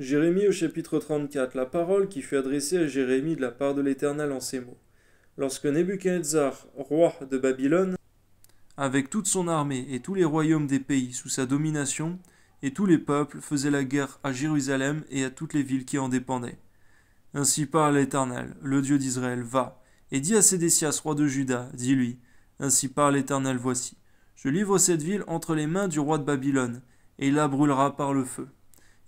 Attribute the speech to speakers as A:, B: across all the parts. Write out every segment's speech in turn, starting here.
A: Jérémie au chapitre 34, la parole qui fut adressée à Jérémie de la part de l'Éternel en ces mots. Lorsque Nebuchadnezzar, roi de Babylone, avec toute son armée et tous les royaumes des pays sous sa domination, et tous les peuples faisaient la guerre à Jérusalem et à toutes les villes qui en dépendaient. Ainsi parle l'Éternel, le Dieu d'Israël, va, et dis à Sédécias, roi de Juda, dis-lui, ainsi parle l'Éternel, voici, je livre cette ville entre les mains du roi de Babylone, et il la brûlera par le feu.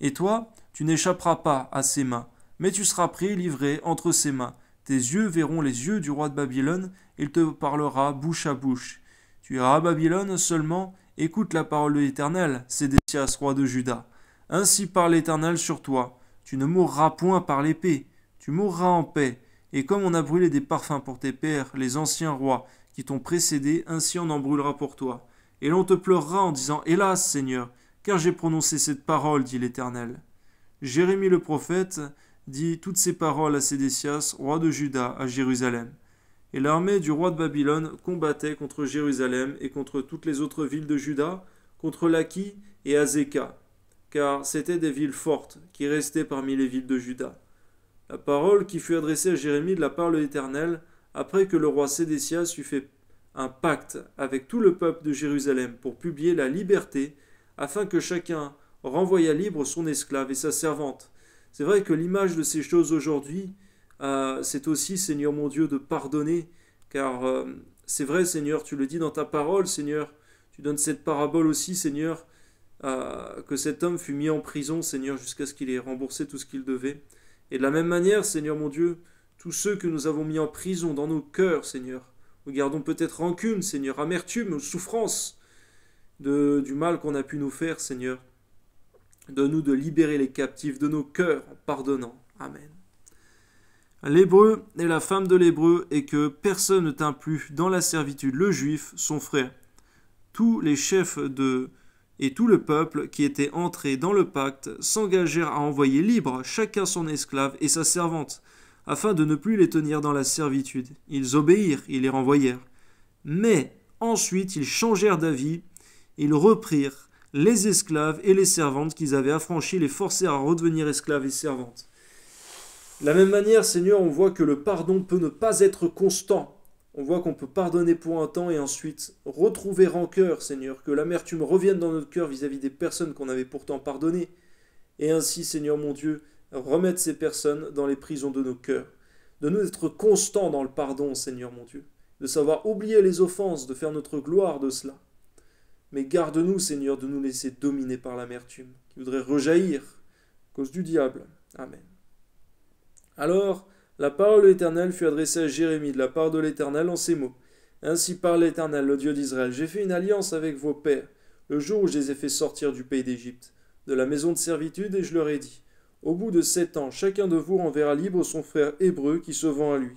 A: Et toi, tu n'échapperas pas à ses mains, mais tu seras pris et livré entre ses mains. Tes yeux verront les yeux du roi de Babylone, et il te parlera bouche à bouche. Tu iras à Babylone seulement, écoute la parole de l'Éternel, Sédécias, roi de Juda. Ainsi parle l'Éternel sur toi, tu ne mourras point par l'épée, tu mourras en paix, et comme on a brûlé des parfums pour tes pères, les anciens rois, qui t'ont précédé, ainsi on en brûlera pour toi. Et l'on te pleurera en disant, hélas, Seigneur, car j'ai prononcé cette parole, dit l'Éternel. Jérémie le prophète dit toutes ces paroles à Sédécias, roi de Juda, à Jérusalem. Et l'armée du roi de Babylone combattait contre Jérusalem et contre toutes les autres villes de Juda, contre Laki et Azéka, car c'étaient des villes fortes qui restaient parmi les villes de Juda. La parole qui fut adressée à Jérémie de la part de l'Éternel, après que le roi Sédécias eut fait un pacte avec tout le peuple de Jérusalem pour publier la liberté, afin que chacun renvoyât libre son esclave et sa servante. C'est vrai que l'image de ces choses aujourd'hui, c'est aussi, Seigneur mon Dieu, de pardonner, car c'est vrai, Seigneur, tu le dis dans ta parole, Seigneur, tu donnes cette parabole aussi, Seigneur, que cet homme fut mis en prison, Seigneur, jusqu'à ce qu'il ait remboursé tout ce qu'il devait. Et de la même manière, Seigneur mon Dieu, tous ceux que nous avons mis en prison dans nos cœurs, Seigneur, nous gardons peut-être rancune, Seigneur, amertume, souffrance du mal qu'on a pu nous faire, Seigneur. Donne-nous de libérer les captifs de nos cœurs en pardonnant. Amen. L'Hébreu est la femme de l'Hébreu et que personne ne tint plus dans la servitude le Juif, son frère. Tous les chefs et tout le peuple qui était entré dans le pacte s'engagèrent à envoyer libre chacun son esclave et sa servante, afin de ne plus les tenir dans la servitude. Ils obéirent, ils les renvoyèrent. Mais ensuite ils changèrent d'avis, ils reprirent les esclaves et les servantes qu'ils avaient affranchis, les forcèrent à redevenir esclaves et servantes. De la même manière, Seigneur, on voit que le pardon peut ne pas être constant. On voit qu'on peut pardonner pour un temps et ensuite retrouver rancœur, Seigneur, que l'amertume revienne dans notre cœur vis-à-vis des personnes qu'on avait pourtant pardonnées. Et ainsi, Seigneur mon Dieu, remettre ces personnes dans les prisons de nos cœurs. De nous être constants dans le pardon, Seigneur mon Dieu. De savoir oublier les offenses, de faire notre gloire de cela. Mais garde-nous, Seigneur, de nous laisser dominer par l'amertume, qui voudrait rejaillir à cause du diable. Amen. Alors, la parole de l'Éternel fut adressée à Jérémie de la part de l'Éternel en ces mots. Ainsi parle l'Éternel, le Dieu d'Israël. J'ai fait une alliance avec vos pères, le jour où je les ai fait sortir du pays d'Égypte, de la maison de servitude, et je leur ai dit, au bout de 7 ans, chacun de vous renverra libre son frère hébreu qui se vend à lui.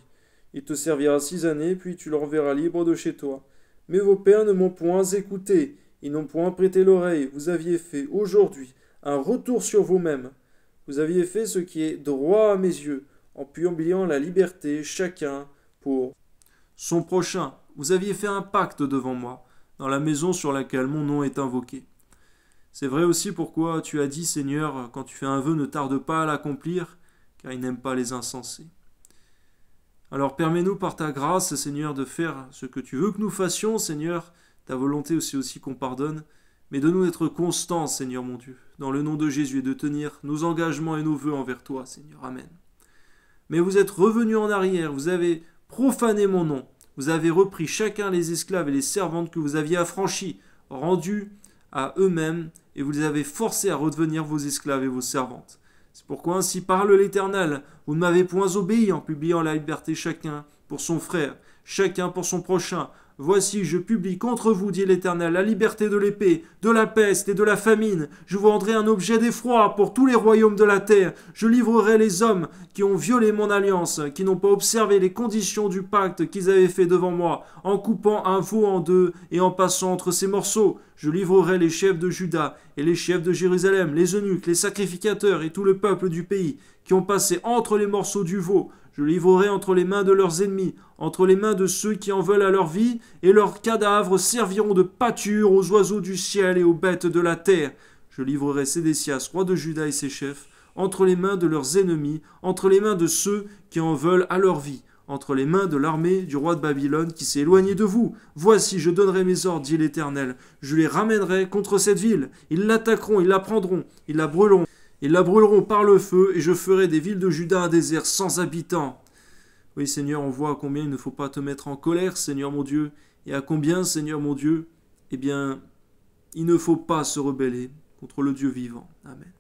A: Il te servira 6 années, puis tu le renverras libre de chez toi. Mais vos pères ne m'ont point écouté, ils n'ont point prêté l'oreille. Vous aviez fait aujourd'hui un retour sur vous-même. Vous aviez fait ce qui est droit à mes yeux, en publiant la liberté, chacun pour son prochain. Vous aviez fait un pacte devant moi, dans la maison sur laquelle mon nom est invoqué. C'est vrai aussi pourquoi tu as dit, Seigneur, quand tu fais un vœu, ne tarde pas à l'accomplir, car il n'aime pas les insensés. Alors permets-nous par ta grâce, Seigneur, de faire ce que tu veux que nous fassions, Seigneur. Ta volonté aussi qu'on pardonne, mais de nous être constants, Seigneur mon Dieu, dans le nom de Jésus, et de tenir nos engagements et nos vœux envers toi, Seigneur. Amen. Mais vous êtes revenus en arrière, vous avez profané mon nom, vous avez repris chacun les esclaves et les servantes que vous aviez affranchis, rendus à eux-mêmes, et vous les avez forcés à redevenir vos esclaves et vos servantes. C'est pourquoi ainsi parle l'Éternel, vous ne m'avez point obéi en publiant la liberté chacun pour son frère, chacun pour son prochain. Voici, je publie contre vous, dit l'Éternel, la liberté de l'épée, de la peste et de la famine. Je vous rendrai un objet d'effroi pour tous les royaumes de la terre. Je livrerai les hommes qui ont violé mon alliance, qui n'ont pas observé les conditions du pacte qu'ils avaient fait devant moi, en coupant un veau en deux et en passant entre ces morceaux. Je livrerai les chefs de Juda et les chefs de Jérusalem, les eunuques, les sacrificateurs et tout le peuple du pays, qui ont passé entre les morceaux du veau. Je livrerai entre les mains de leurs ennemis, entre les mains de ceux qui en veulent à leur vie, et leurs cadavres serviront de pâture aux oiseaux du ciel et aux bêtes de la terre. Je livrerai Sédécias, roi de Juda et ses chefs, entre les mains de leurs ennemis, entre les mains de ceux qui en veulent à leur vie, entre les mains de l'armée du roi de Babylone qui s'est éloigné de vous. Voici, je donnerai mes ordres, dit l'Éternel. Je les ramènerai contre cette ville. Ils l'attaqueront, ils la prendront, ils la brûleront. Ils la brûleront par le feu, et je ferai des villes de Juda un désert sans habitants. Oui, Seigneur, on voit à combien il ne faut pas te mettre en colère, Seigneur mon Dieu, et à combien, Seigneur mon Dieu, eh bien, il ne faut pas se rebeller contre le Dieu vivant. Amen.